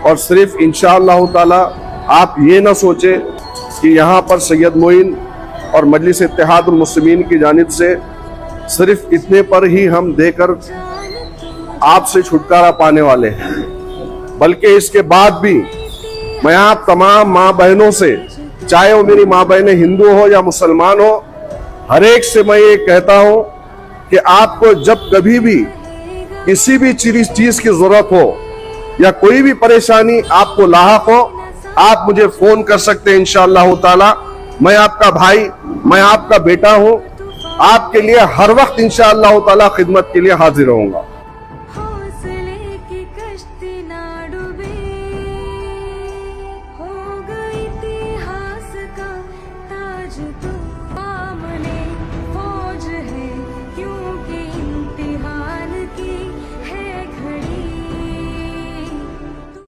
और सिर्फ इंशाअल्लाह ताला आप ये ना सोचे कि यहाँ पर सैयद मोइन और मजलिस इत्तेहादुल मुस्लिमीन की जानिब से सिर्फ इतने पर ही हम देकर आपसे छुटकारा पाने वाले हैं, बल्कि इसके बाद भी मैं आप तमाम माँ बहनों से, चाहे वो मेरी माँ बहनें हिंदू हो या मुसलमान हो, हर एक से मैं ये कहता हूँ कि आपको जब कभी भी किसी भी चीज की जरूरत हो या कोई भी परेशानी आपको लाहक हो, आप मुझे फोन कर सकते हैं। इंशाअल्लाह ताला मैं आपका भाई, मैं आपका बेटा हूं, आपके लिए हर वक्त इंशाअल्लाह ताला खिदमत के लिए हाजिर रहूंगा।